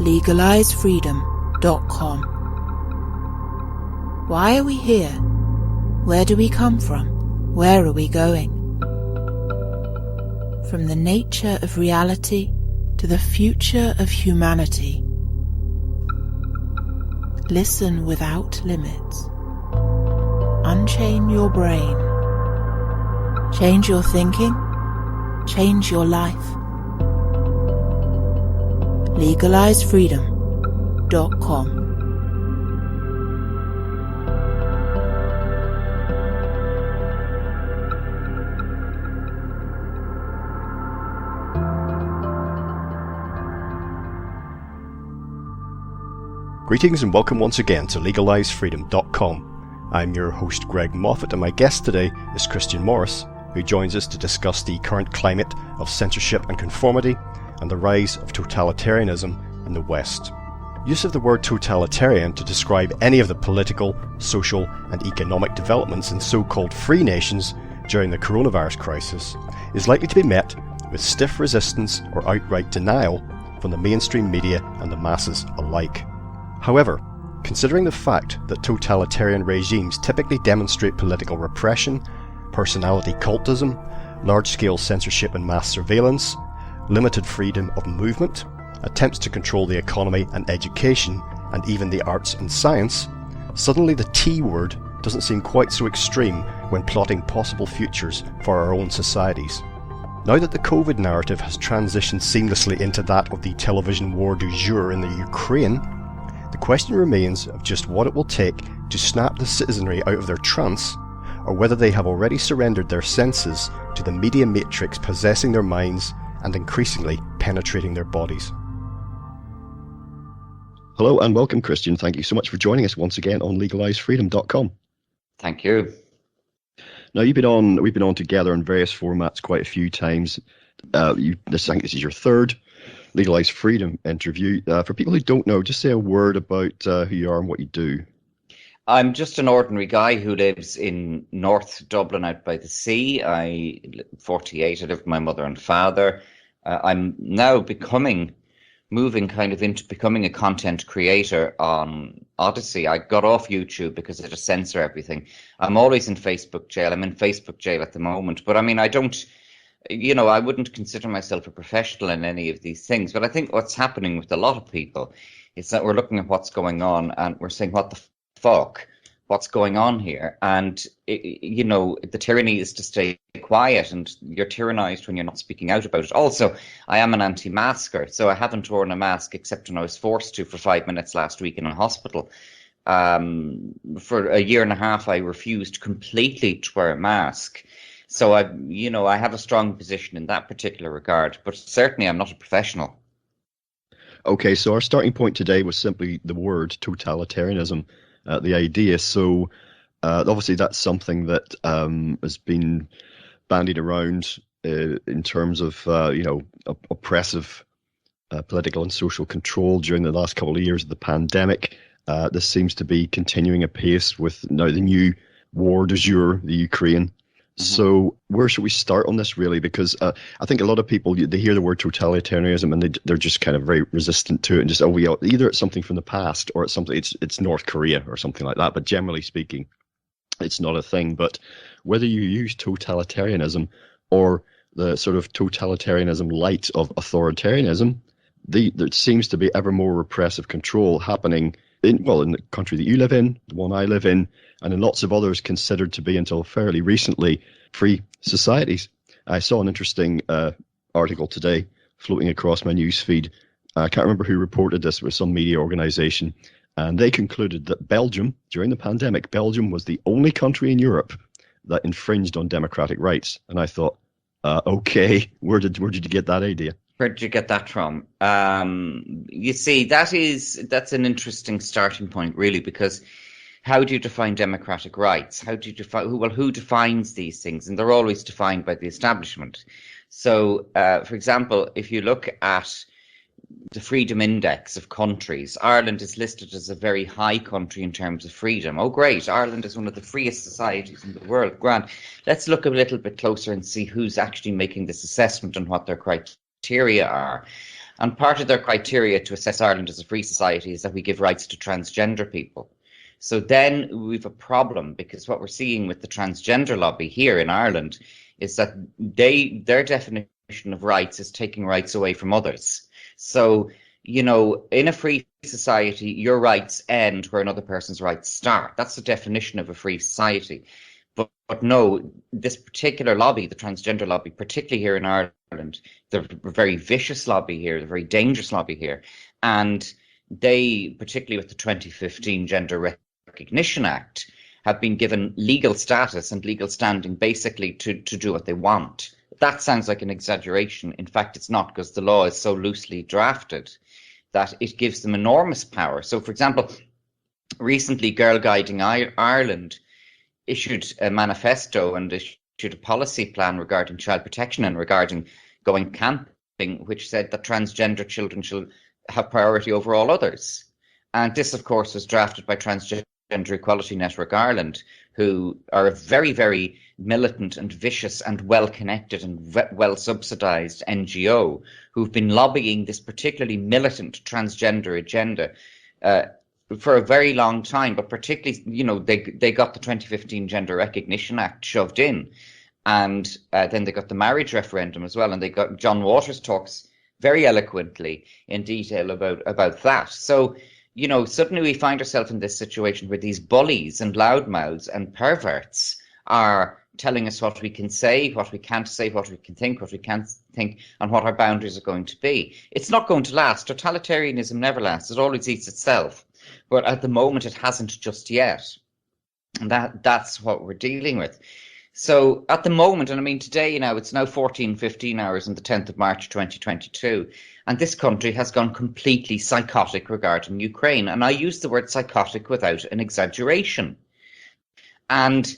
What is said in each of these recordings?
legalizefreedom.com. Why are we here? Where do we come from? Where are we going? From the nature of reality to the future of humanity. Listen without limits. Unchain your brain. Change your thinking. Change your life. legalizefreedom.com. Greetings and welcome once again to legalizefreedom.com. I'm your host Greg Moffat, and my guest today is Christian Morris, who joins us to discuss the current climate of censorship and conformity and the rise of totalitarianism in the West. Use of the word totalitarian to describe any of the political, social and economic developments in so-called free nations during the coronavirus crisis is likely to be met with stiff resistance or outright denial from the mainstream media and the masses alike. However, considering the fact that totalitarian regimes typically demonstrate political repression, personality cultism, large-scale censorship and mass surveillance, limited freedom of movement, attempts to control the economy and education, and even the arts and science, suddenly the T word doesn't seem quite so extreme when plotting possible futures for our own societies. Now that the COVID narrative has transitioned seamlessly into that of the television war du jour in the Ukraine, the question remains of just what it will take to snap the citizenry out of their trance, or whether they have already surrendered their senses to the media matrix possessing their minds and increasingly penetrating their bodies. Hello and welcome, Christian. Thank you so much for joining us once again on legalizefreedom.com. Thank you. Now we've been on together in various formats quite a few times. I think this is your third Legalize Freedom interview. For people who don't know, just say a word about who you are and what you do. I'm just an ordinary guy who lives in North Dublin out by the sea. I'm 48. I live with my mother and father. I'm now moving kind of into becoming a content creator on Odyssey. I got off YouTube because they just censor everything. I'm always in Facebook jail. I'm in Facebook jail at the moment. But I mean, I wouldn't consider myself a professional in any of these things. But I think what's happening with a lot of people is that we're looking at what's going on and we're saying, what the fuck? What's going on here? And, the tyranny is to stay quiet, and you're tyrannized when you're not speaking out about it. Also, I am an anti-masker, so I haven't worn a mask except when I was forced to for 5 minutes last week in a hospital. For a year and a half, I refused completely to wear a mask. So I have a strong position in that particular regard, but certainly I'm not a professional. Okay, so our starting point today was simply the word totalitarianism, the idea. So obviously that's something that has been bandied around in terms of oppressive political and social control during the last couple of years of the pandemic. This seems to be continuing apace with now the new war du jour, the Ukraine. So where should we start on this, really? Because I think a lot of people, they hear the word totalitarianism and they're just kind of very resistant to it and just, either it's something from the past or it's North Korea or something like that. But generally speaking, it's not a thing. But whether you use totalitarianism or the sort of totalitarianism light of authoritarianism, there seems to be ever more repressive control happening in the country that you live in, the one I live in, and in lots of others considered to be, until fairly recently, free societies. I saw an interesting article today floating across my news feed. I can't remember who reported this, with some media organization, and they concluded that Belgium, during the pandemic, Belgium was the only country in Europe that infringed on democratic rights. And I thought, okay, where did you get that idea? Where did you get that from? You see, that's an interesting starting point, really, because how do you define democratic rights? How do you define who defines these things? And they're always defined by the establishment. So, for example, if you look at the freedom index of countries, Ireland is listed as a very high country in terms of freedom. Oh, great. Ireland is one of the freest societies in the world. Grant, let's look a little bit closer and see who's actually making this assessment and what their criteria are. And part of their criteria to assess Ireland as a free society is that we give rights to transgender people. So then we've a problem, because what we're seeing with the transgender lobby here in Ireland is that their definition of rights is taking rights away from others. So, you know, in a free society, your rights end where another person's rights start. That's the definition of a free society. But no, this particular lobby, the transgender lobby, particularly here in Ireland, they're a very vicious lobby here, they're a very dangerous lobby here. And they, particularly with the 2015 Gender Recognition Act, have been given legal status and legal standing basically to do what they want. That sounds like an exaggeration. In fact, it's not, because the law is so loosely drafted that it gives them enormous power. So, for example, recently Girl Guiding Ireland issued a manifesto and issued a policy plan regarding child protection and regarding going camping, which said that transgender children should have priority over all others. And this, of course, was drafted by Transgender Equality Network Ireland, who are a very, very militant and vicious and well-connected and well-subsidised NGO who've been lobbying this particularly militant transgender agenda for a very long time, but particularly, you know, they got the 2015 Gender Recognition Act shoved in, and then they got the marriage referendum as well, and they got John Waters talks very eloquently in detail about that. So, you know, suddenly we find ourselves in this situation where these bullies and loudmouths and perverts are telling us what we can say, what we can't say, what we can think, what we can't think, and what our boundaries are going to be. It's not going to last. Totalitarianism never lasts. It always eats itself. But at the moment, it hasn't just yet. And that's what we're dealing with. So at the moment, and I mean today, you know, it's now 15 hours on the 10th of March 2022, and this country has gone completely psychotic regarding Ukraine. And I use the word psychotic without an exaggeration. And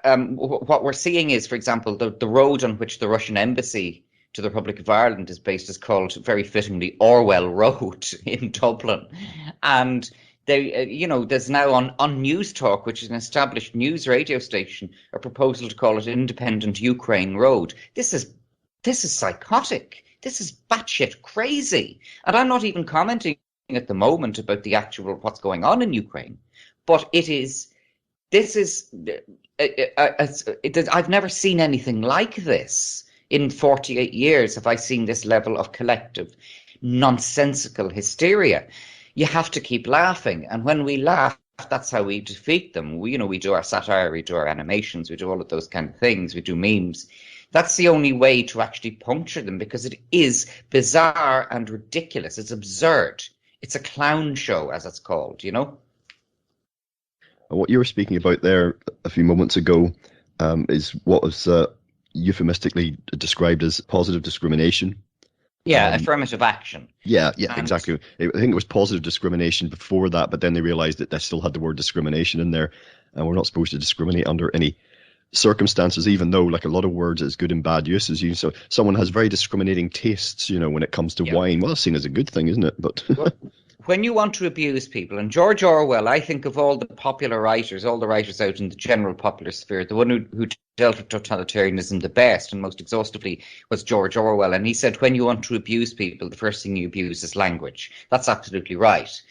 what we're seeing is, for example, the road on which the Russian embassy to the Republic of Ireland is based is called, very fittingly, Orwell Road in Dublin. And they, you know, there's now on News Talk, which is an established news radio station, a proposal to call it Independent Ukraine Road. This is psychotic. This is batshit crazy. And I'm not even commenting at the moment about the actual what's going on in Ukraine, but I've never seen anything like this. In 48 years have I seen this level of collective nonsensical hysteria. You have to keep laughing, and when we laugh, that's how we defeat them. We do our satire, we do our animations, we do all of those kind of things, we do memes. That's the only way to actually puncture them, because it is bizarre and ridiculous. It's absurd. It's a clown show, as it's called, you know? What you were speaking about there a few moments ago is what was euphemistically described as positive discrimination. Yeah, affirmative action. Yeah, exactly. I think it was positive discrimination before that, but then they realised that they still had the word discrimination in there, and we're not supposed to discriminate under any circumstances, even though, like, a lot of words is good and bad uses. So someone has very discriminating tastes, you know, when it comes to wine. Well, that's seen as a good thing, isn't it? But when you want to abuse people, and George Orwell, I think of all the popular writers, all the writers out in the general popular sphere, the one who dealt with totalitarianism the best and most exhaustively was George Orwell. And he said, when you want to abuse people, the first thing you abuse is language. That's absolutely right.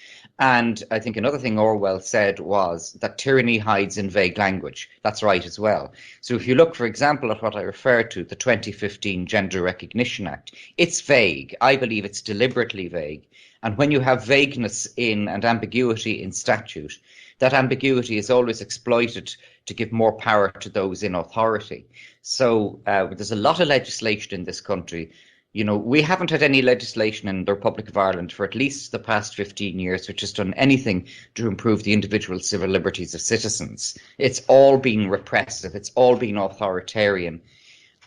And I think another thing Orwell said was that tyranny hides in vague language. That's right as well. So if you look, for example, at what I referred to, the 2015 Gender Recognition Act, it's vague. I believe it's deliberately vague. And when you have vagueness in and ambiguity in statute, that ambiguity is always exploited to give more power to those in authority. So there's a lot of legislation in this country. You know, we haven't had any legislation in the Republic of Ireland for at least the past 15 years which has done anything to improve the individual civil liberties of citizens. It's all been repressive. It's all been authoritarian.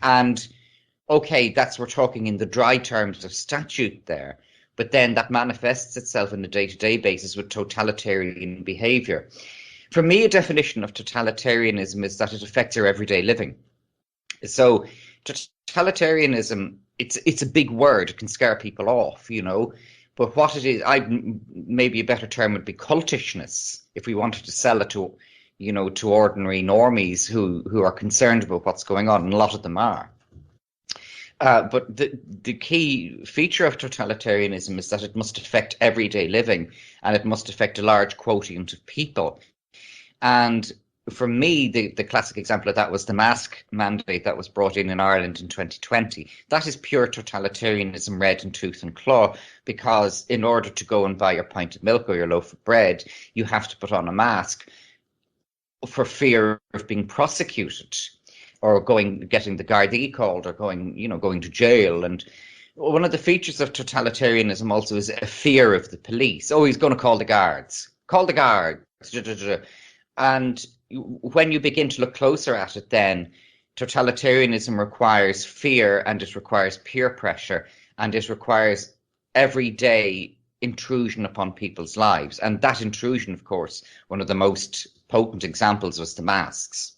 And, okay, we're talking in the dry terms of statute there. But then that manifests itself on a day-to-day basis with totalitarian behaviour. For me, a definition of totalitarianism is that it affects our everyday living. So totalitarianism, it's a big word. It can scare people off, you know. But what it is, maybe a better term would be cultishness, if we wanted to sell it to, you know, to ordinary normies who are concerned about what's going on, and a lot of them are. But the key feature of totalitarianism is that it must affect everyday living, and it must affect a large quotient of people. And for me, the classic example of that was the mask mandate that was brought in Ireland in 2020. That is pure totalitarianism red in tooth and claw, because in order to go and buy your pint of milk or your loaf of bread, you have to put on a mask for fear of being prosecuted, or getting the Gardaí called, or going to jail. And one of the features of totalitarianism also is a fear of the police. Oh, he's going to call the guards. Call the guards. And when you begin to look closer at it, then totalitarianism requires fear, and it requires peer pressure, and it requires everyday intrusion upon people's lives. And that intrusion, of course, one of the most potent examples was the masks.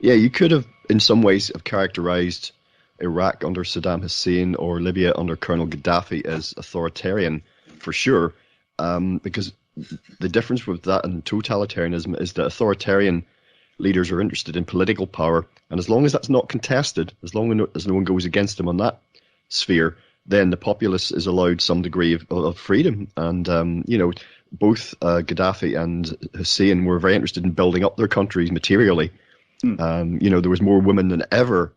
Yeah, you could have, in some ways, have characterized Iraq under Saddam Hussein or Libya under Colonel Gaddafi as authoritarian, for sure, because the difference with that and totalitarianism is that authoritarian leaders are interested in political power, and as long as that's not contested, as long as no one goes against them on that sphere, then the populace is allowed some degree of freedom. And both Gaddafi and Hussein were very interested in building up their countries materially. There was more women than ever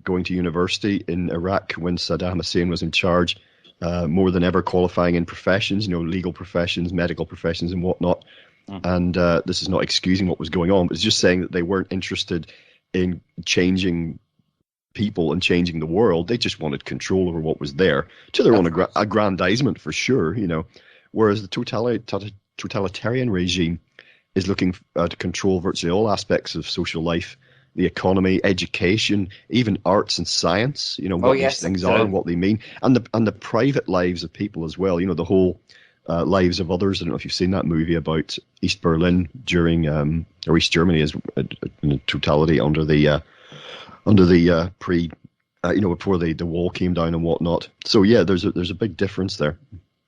going to university in Iraq when Saddam Hussein was in charge, more than ever qualifying in professions, legal professions, medical professions and whatnot. And this is not excusing what was going on, but it's just saying that they weren't interested in changing people and changing the world. They just wanted control over what was there, to their own aggrandizement, for sure, whereas the totalitarian regime is looking to control virtually all aspects of social life, the economy, education, even arts and science, what these things are and what they mean, and the private lives of people as well, the whole lives of others. I don't know if you've seen that movie about East Berlin during, or East Germany as in totality under the before the wall came down and whatnot. So yeah, there's a big difference there.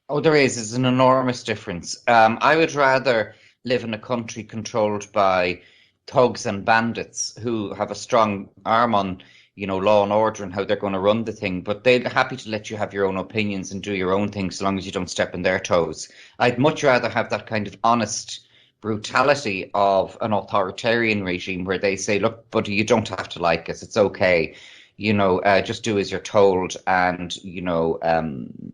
Oh, there is. It's an enormous difference. I would rather live in a country controlled by thugs and bandits who have a strong arm on, law and order and how they're going to run the thing, but they're happy to let you have your own opinions and do your own thing so long as you don't step on their toes. I'd much rather have that kind of honest brutality of an authoritarian regime where they say, look, buddy, you don't have to like us. It's okay. Just do as you're told, and,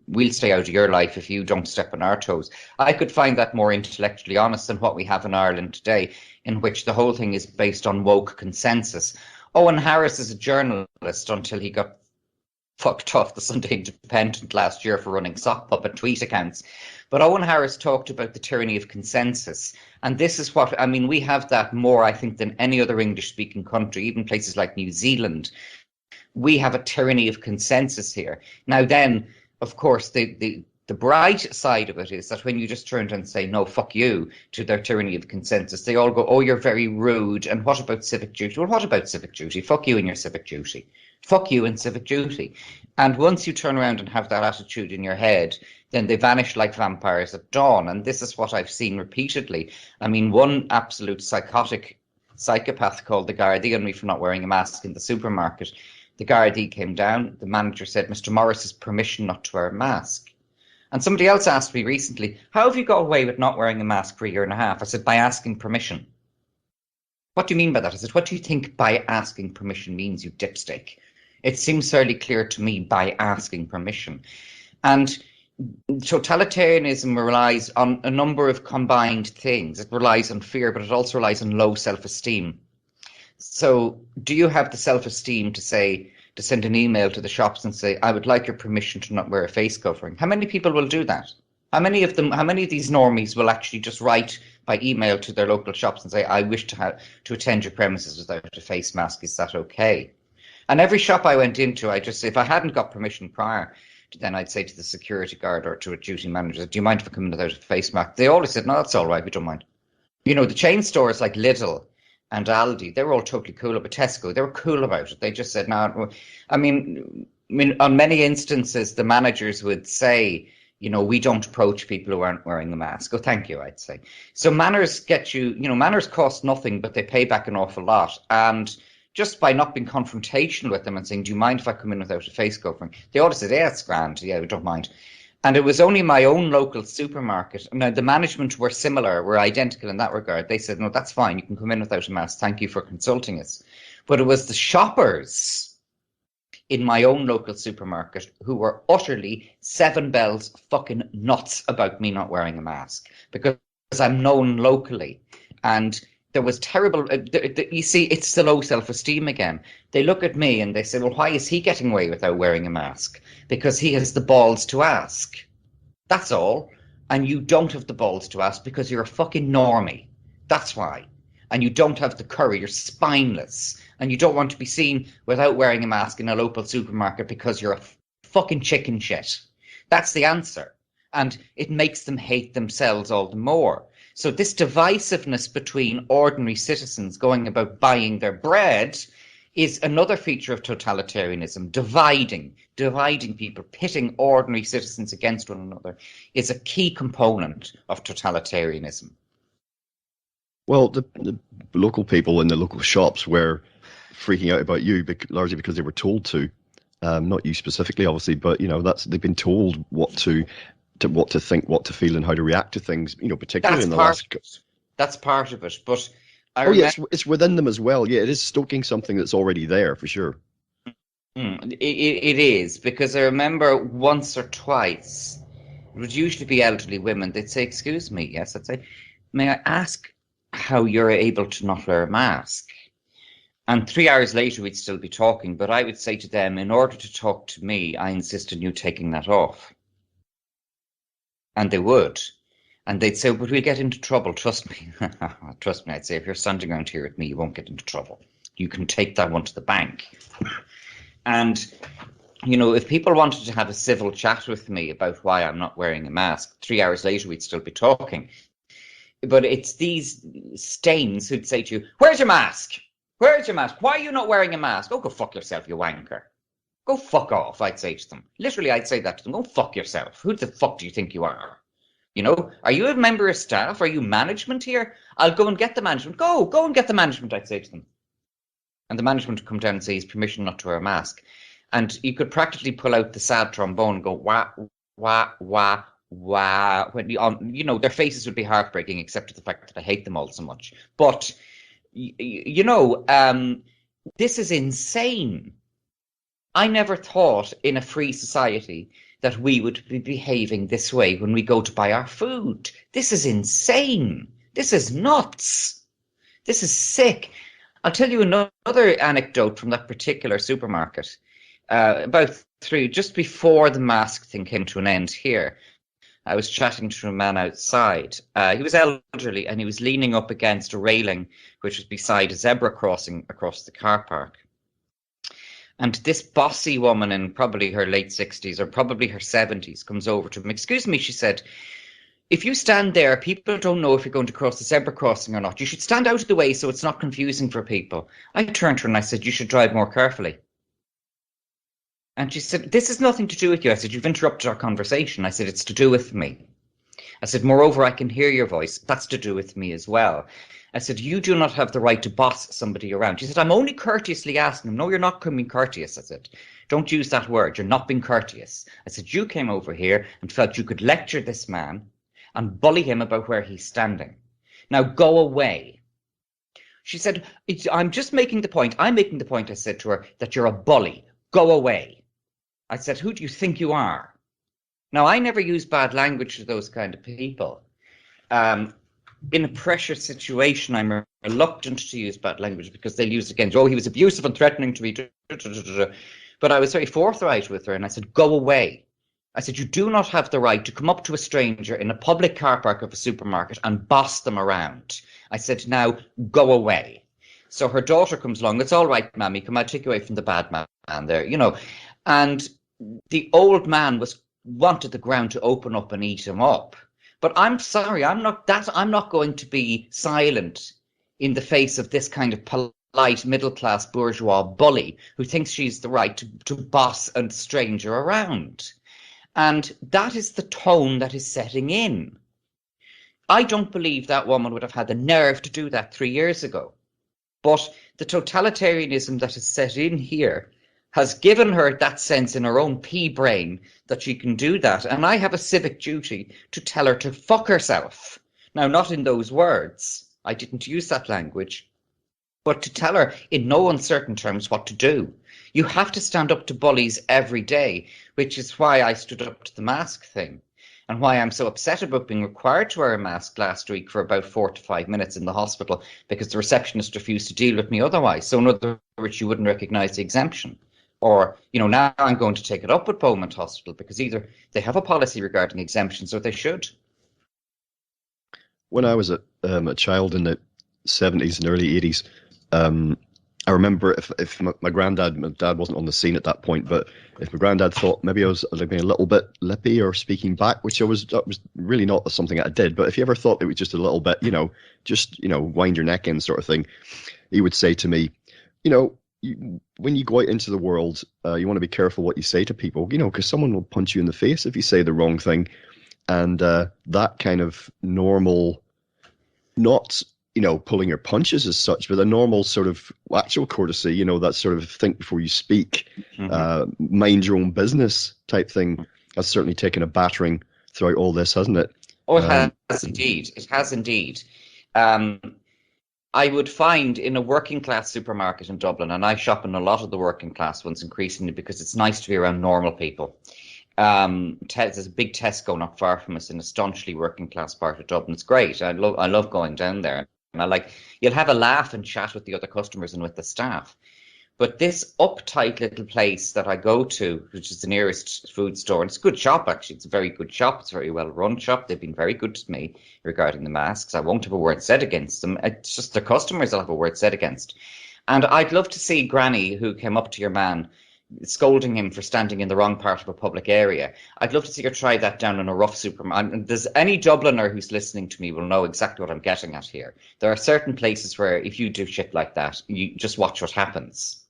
we'll stay out of your life if you don't step on our toes. I could find that more intellectually honest than what we have in Ireland today, in which the whole thing is based on woke consensus. Owen Harris is a journalist until he got fucked off the Sunday Independent last year for running sock puppet tweet accounts. But Owen Harris talked about the tyranny of consensus. And this is what, we have that more, I think, than any other English-speaking country, even places like New Zealand. We have a tyranny of consensus here. Now then, of course, the bright side of it is that when you just turn and say, no, fuck you, to their tyranny of consensus, they all go, oh, you're very rude. And what about civic duty? Well, what about civic duty? Fuck you and your civic duty. Fuck you and civic duty. And once you turn around and have that attitude in your head, then they vanish like vampires at dawn. And this is what I've seen repeatedly. One absolute psychopath called the Gardaí on me for not wearing a mask in the supermarket. The Gardaí came down. The manager said, Mr. Morris's permission not to wear a mask. And somebody else asked me recently, how have you got away with not wearing a mask for a year and a half? I said, by asking permission. What do you mean by that? I said, what do you think by asking permission means, you dipstick? It seems fairly clear to me, by asking permission. And totalitarianism relies on a number of combined things. It relies on fear, but it also relies on low self-esteem. So do you have the self-esteem to send an email to the shops and say, I would like your permission to not wear a face covering? How many people will do that? How many of these normies will actually just write by email to their local shops and say, I wish to attend your premises without a face mask? Is that okay? And every shop I went into, if I hadn't got permission prior, then I'd say to the security guard or to a duty manager, do you mind if I come in without a face mask? They always said, no, that's all right, we don't mind. The chain stores like Lidl and Aldi, they were all totally cool about Tesco. They were cool about it. They just said, no. On many instances, the managers would say, we don't approach people who aren't wearing a mask. Oh, thank you, I'd say. So manners manners cost nothing, but they pay back an awful lot. And just by not being confrontational with them and saying, do you mind if I come in without a face covering? They all said, yeah, it's grand. Yeah, we don't mind. And it was only my own local supermarket. Now, the management were similar, were identical in that regard. They said, no, that's fine. You can come in without a mask. Thank you for consulting us. But it was the shoppers in my own local supermarket who were utterly seven bells fucking nuts about me not wearing a mask because I'm known locally. And there was terrible, you see, it's the low self-esteem again. They look at me and they say, well, why is he getting away without wearing a mask? Because he has the balls to ask. That's all. And you don't have the balls to ask because you're a fucking normie. That's why. And you don't have the courage, you're spineless. And you don't want to be seen without wearing a mask in a local supermarket because you're a fucking chicken shit. That's the answer. And it makes them hate themselves all the more. So this divisiveness between ordinary citizens going about buying their bread is another feature of totalitarianism. Dividing people, pitting ordinary citizens against one another is a key component of totalitarianism. Well, the local people in the local shops were freaking out about you largely because they were told to, not you specifically, obviously, but they've been told what to think, what to feel, and how to react to things. Particularly in the last. That's part of it, but it's within them as well. Yeah, it is stoking something that's already there for sure. It is, because I remember once or twice, it would usually be elderly women. They'd say, "Excuse me," yes, I'd say, "May I ask how you're able to not wear a mask?" And 3 hours later, we'd still be talking, but I would say to them, in order to talk to me, I insist on you taking that off. And they would. And they'd say, but we'll get into trouble, trust me. Trust me, I'd say, if you're standing around here with me, you won't get into trouble. You can take that one to the bank. And, if people wanted to have a civil chat with me about why I'm not wearing a mask, 3 hours later, we'd still be talking. But it's these stains who'd say to you, where's your mask? Where's your mask? Why are you not wearing a mask? Oh, go fuck yourself, you wanker. Go fuck off, I'd say to them. Literally, I'd say that to them. Go fuck yourself. Who the fuck do you think you are? Are you a member of staff? Are you management here? I'll go and get the management. Go and get the management, I'd say to them. And the management would come down and say, he's permission not to wear a mask. And you could practically pull out the sad trombone and go, wah, wah, wah, wah. When their faces would be heartbreaking, except for the fact that I hate them all so much. But, this is insane. I never thought in a free society that we would be behaving this way when we go to buy our food. This is insane. This is nuts. This is sick. I'll tell you another anecdote from that particular supermarket. Just before the mask thing came to an end here, I was chatting to a man outside. He was elderly and he was leaning up against a railing which was beside a zebra crossing across the car park. And this bossy woman in probably her late 60s or probably her 70s comes over to him. Excuse me, she said, if you stand there, people don't know if you're going to cross the zebra crossing or not. You should stand out of the way so it's not confusing for people. I turned to her and I said, you should drive more carefully. And she said, this has nothing to do with you. I said, you've interrupted our conversation. I said, it's to do with me. I said, moreover, I can hear your voice. That's to do with me as well. I said, you do not have the right to boss somebody around. She said, I'm only courteously asking him. No, you're not being courteous. I said, don't use that word. You're not being courteous. I said, you came over here and felt you could lecture this man and bully him about where he's standing. Now go away. She said, I'm just making the point. I'm making the point, I said to her, that you're a bully. Go away. I said, who do you think you are? Now, I never use bad language to those kind of people. In a pressure situation, I'm reluctant to use bad language because they'll use it against, he was abusive and threatening to me. But I was very forthright with her and I said, go away. I said, you do not have the right to come up to a stranger in a public car park of a supermarket and boss them around. I said, now go away. So her daughter comes along. It's all right, Mammy. Come, I'll take you away from the bad man there, And the old man wanted the ground to open up and eat him up. But I'm sorry, I'm not going to be silent in the face of this kind of polite middle-class bourgeois bully who thinks she's the right to boss a stranger around. And that is the tone that is setting in. I don't believe that woman would have had the nerve to do that 3 years ago. But the totalitarianism that is set in here has given her that sense in her own pea brain that she can do that. And I have a civic duty to tell her to fuck herself. Now, not in those words. I didn't use that language. But to tell her in no uncertain terms what to do. You have to stand up to bullies every day, which is why I stood up to the mask thing. And why I'm so upset about being required to wear a mask last week for about 4 to 5 minutes in the hospital because the receptionist refused to deal with me otherwise. So in other words, you wouldn't recognise the exemption. Or, now I'm going to take it up with Beaumont Hospital because either they have a policy regarding exemptions or they should. When I was a child in the 70s and early 80s, I remember if my dad wasn't on the scene at that point, but if my granddad thought maybe I was being a little bit lippy or speaking back, which that was really not something I did, but if he ever thought it was just a little bit, just wind your neck in sort of thing, he would say to me, when you go out into the world, you want to be careful what you say to people, because someone will punch you in the face if you say the wrong thing, and that kind of normal, not pulling your punches as such, but a normal sort of actual courtesy, that sort of think before you speak, mind your own business type thing has certainly taken a battering throughout all this, hasn't it? Oh, it has indeed. It has indeed. I would find in a working class supermarket in Dublin, and I shop in a lot of the working class ones increasingly because it's nice to be around normal people. There's a big Tesco not far from us in a staunchly working class part of Dublin. It's great. I love going down there. And you'll have a laugh and chat with the other customers and with the staff. But this uptight little place that I go to, which is the nearest food store, and it's a good shop actually. It's a very good shop. It's a very well run shop. They've been very good to me regarding the masks. I won't have a word said against them. It's just the customers I'll have a word said against. And I'd love to see Granny, who came up to your man, scolding him for standing in the wrong part of a public area. I'd love to see her try that down in a rough supermarket. There's any Dubliner who's listening to me will know exactly what I'm getting at here. There are certain places where if you do shit like that, you just watch what happens,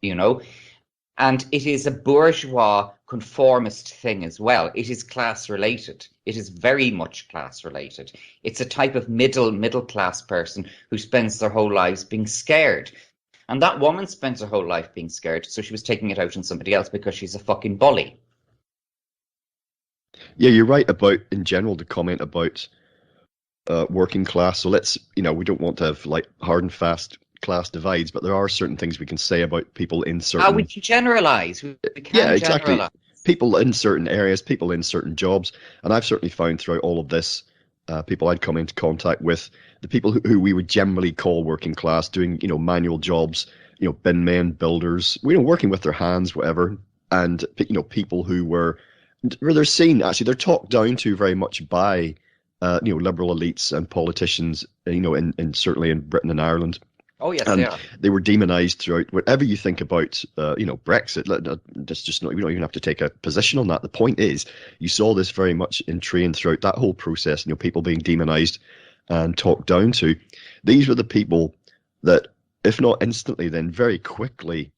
And it is a bourgeois conformist thing as well. It is class related. It is very much class related. It's a type of middle class person who spends their whole lives being scared. And that woman spends her whole life being scared, so she was taking it out on somebody else because she's a fucking bully. Yeah, you're right about, in general, the comment about working class. So let's, we don't want to have hard and fast class divides, but there are certain things we can say about people in certain... we can generalise. We can exactly. Generalise. People in certain areas, people in certain jobs. And I've certainly found throughout all of this, people I'd come into contact with, the people who we would generally call working class, doing, manual jobs, bin men, builders, working with their hands, whatever. And, people who were, where they're seen, actually, they're talked down to very much by, liberal elites and politicians, in certainly in Britain and Ireland. Oh, yes, and they are. They were demonized throughout. Whatever you think about, Brexit, that's just not. We don't even have to take a position on that. The point is, you saw this very much in train throughout that whole process. People being demonized and talked down to. These were the people that, if not instantly, then very quickly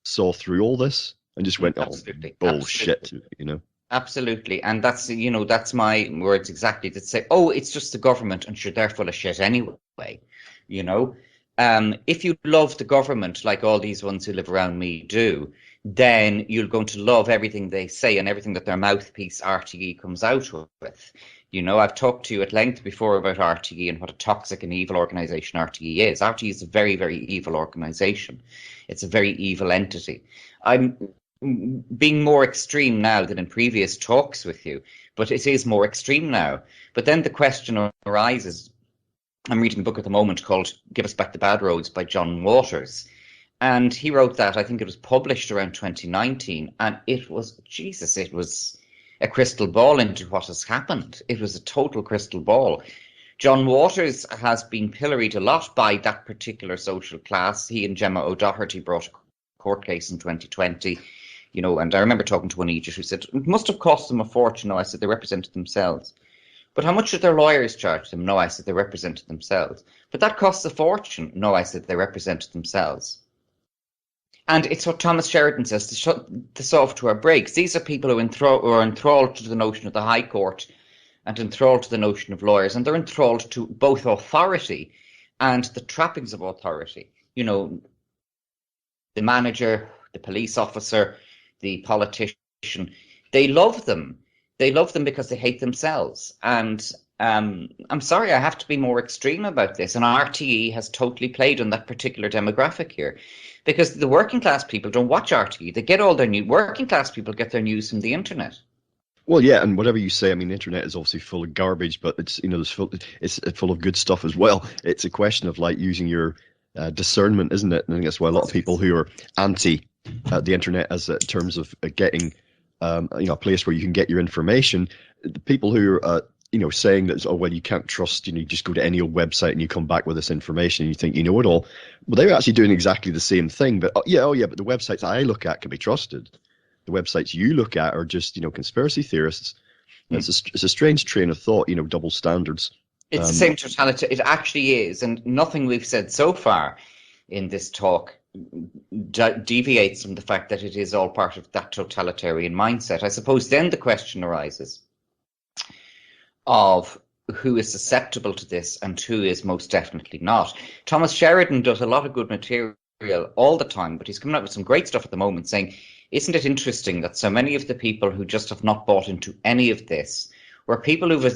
saw through all this and just went, Absolutely. "Oh, bullshit," Absolutely. Absolutely, and that's my words exactly. That say, "Oh, it's just the government, and sure, they're full of shit anyway." If you love the government like all these ones who live around me do, then you're going to love everything they say and everything that their mouthpiece RTE comes out with. I've talked to you at length before about RTE and what a toxic and evil organisation RTE is. RTE is a very, very evil organisation. It's a very evil entity. I'm being more extreme now than in previous talks with you, but it is more extreme now. But then the question arises, I'm reading a book at the moment called Give Us Back the Bad Roads by John Waters. And he wrote that, I think it was published around 2019. And it was a crystal ball into what has happened. It was a total crystal ball. John Waters has been pilloried a lot by that particular social class. He and Gemma O'Doherty brought a court case in 2020. And I remember talking to one agent who said, it must have cost them a fortune. No, I said, they represented themselves. But how much did their lawyers charge them? No, I said, they represented themselves. But that costs a fortune. No, I said, they represented themselves. And it's what Thomas Sheridan says, to solve to our breaks. These are people who are enthralled to the notion of the High Court and enthralled to the notion of lawyers. And they're enthralled to both authority and the trappings of authority. you know, the manager, the police officer, the politician, they love them. They love them because they hate themselves. And I'm sorry, I have to be more extreme about this. And RTE has totally played on that particular demographic here. Because the working class people don't watch RTE. They get all their working class people get their news from the internet. Well, yeah, and whatever you say, I mean, the internet is obviously full of garbage, but it's it's full of good stuff as well. It's a question of like using your discernment, isn't it? And I think that's why a lot of people who are anti the internet as terms of getting a place where you can get your information, the people who are saying that, oh well, you can't trust, you just go to any old website and you come back with this information and you think you know it all. Well, they're actually doing exactly the same thing, but but the websites I look at can be trusted. The websites you look at are just, conspiracy theorists. It's a strange train of thought, double standards. It's the same totality. It actually is. And nothing we've said so far in this talk deviates from the fact that it is all part of that totalitarian mindset. I suppose then the question arises of who is susceptible to this and who is most definitely not. Thomas Sheridan does a lot of good material all the time, but he's coming out with some great stuff at the moment saying, isn't it interesting that so many of the people who just have not bought into any of this were people who've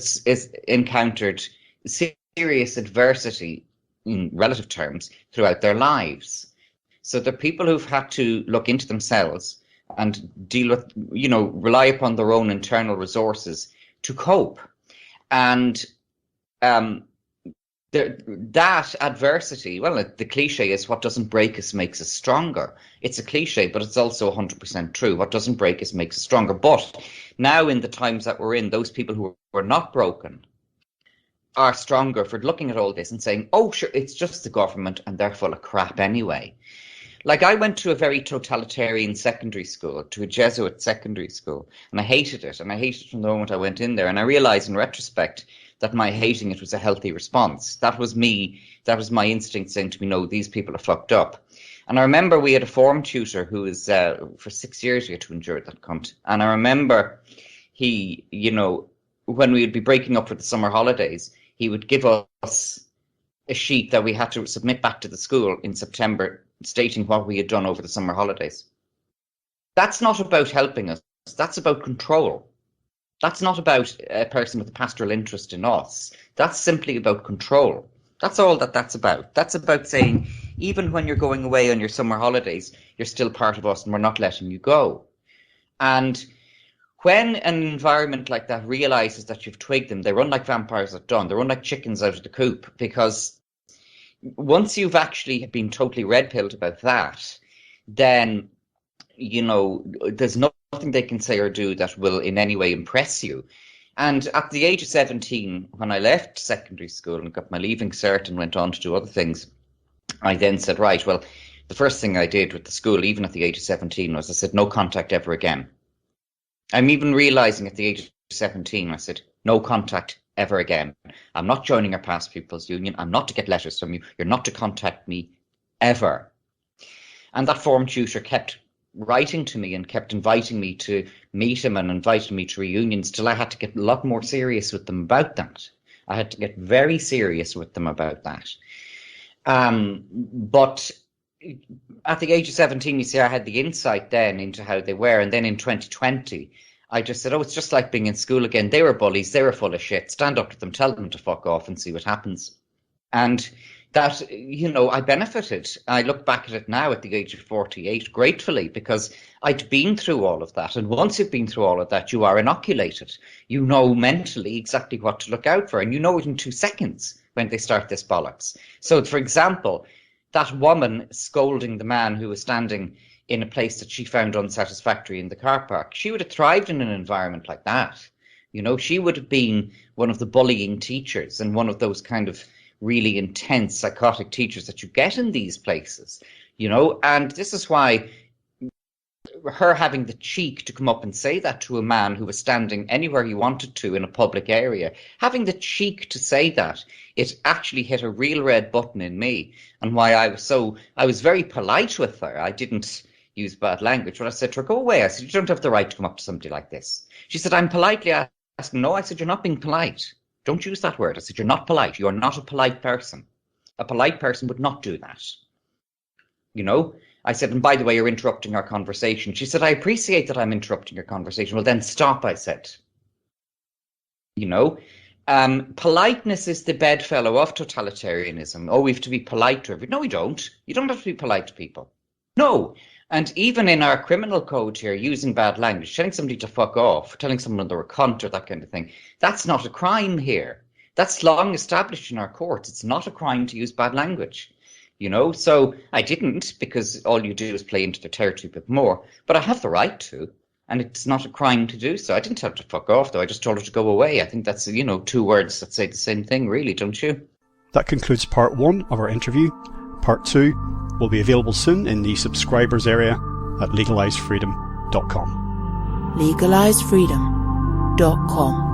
encountered serious adversity in relative terms throughout their lives? So they're people who've had to look into themselves and deal with, rely upon their own internal resources to cope. And that adversity, well, the cliche is what doesn't break us makes us stronger. It's a cliche, but it's also 100% true. What doesn't break us makes us stronger. But now in the times that we're in, those people who were not broken are stronger for looking at all this and saying, oh, sure, it's just the government and they're full of crap anyway. Like I went to a very totalitarian secondary school, to a Jesuit secondary school, and I hated it. And I hated it from the moment I went in there. And I realized in retrospect that my hating it was a healthy response. That was me. That was my instinct saying to me, no, these people are fucked up. And I remember we had a form tutor who was, for 6 years we had to endure that cunt. And I remember he, when we would be breaking up for the summer holidays, he would give us a sheet that we had to submit back to the school in September stating what we had done over the summer holidays. That's not about helping us. That's about control. That's not about a person with a pastoral interest in us. That's simply about control. That's all that's about. That's about saying, even when you're going away on your summer holidays, you're still part of us and we're not letting you go. And when an environment like that realizes that you've twigged them, they run like vampires at dawn. They run like chickens out of the coop, because once you've actually been totally red-pilled about that, then, there's nothing they can say or do that will in any way impress you. And at the age of 17, when I left secondary school and got my leaving cert and went on to do other things, I then said, right, well, the first thing I did with the school, even at the age of 17, was I said, no contact ever again. I'm even realizing at the age of 17, I said, no contact ever again. I'm not joining our past people's union. I'm not to get letters from you. You're not to contact me ever. And that form tutor kept writing to me and kept inviting me to meet him and inviting me to reunions till I had to get a lot more serious with them about that. I had to get very serious with them about that. But at the age of 17, you see, I had the insight then into how they were. And then in 2020, I just said, oh, it's just like being in school again. They were bullies. They were full of shit. Stand up to them, tell them to fuck off and see what happens. And that, I benefited. I look back at it now at the age of 48 gratefully, because I'd been through all of that. And once you've been through all of that, you are inoculated. You know mentally exactly what to look out for. And you know it in 2 seconds when they start this bollocks. So, for example, that woman scolding the man who was standing in a place that she found unsatisfactory in the car park, she would have thrived in an environment like that. She would have been one of the bullying teachers and one of those kind of really intense psychotic teachers that you get in these places, and this is why her having the cheek to come up and say that to a man who was standing anywhere he wanted to in a public area, having the cheek to say that, it actually hit a real red button in me. And why I was very polite with her. I didn't use bad language, but I said to her, go away. I said, you don't have the right to come up to somebody like this. She said, I'm politely asking. No, I said, you're not being polite. Don't use that word. I said, you're not polite. You're not a polite person. A polite person would not do that. you know. I said, and by the way, you're interrupting our conversation. She said, I appreciate that I'm interrupting your conversation. Well, then stop, I said. You know, politeness is the bedfellow of totalitarianism. Oh, we have to be polite to everyone. No, we don't. You don't have to be polite to people. No. And even in our criminal code here, using bad language, telling somebody to fuck off, telling someone they're a cunt or that kind of thing, that's not a crime here. That's long established in our courts. It's not a crime to use bad language. You know, so I didn't, because all you do is play into their territory a bit more. But I have the right to, and it's not a crime to do so. I didn't tell her to fuck off, though. I just told her to go away. I think that's, you know, two words that say the same thing, really, don't you? That concludes part 1 of our interview. Part 2 will be available soon in the subscribers area at legalizefreedom.com. legalizefreedom.com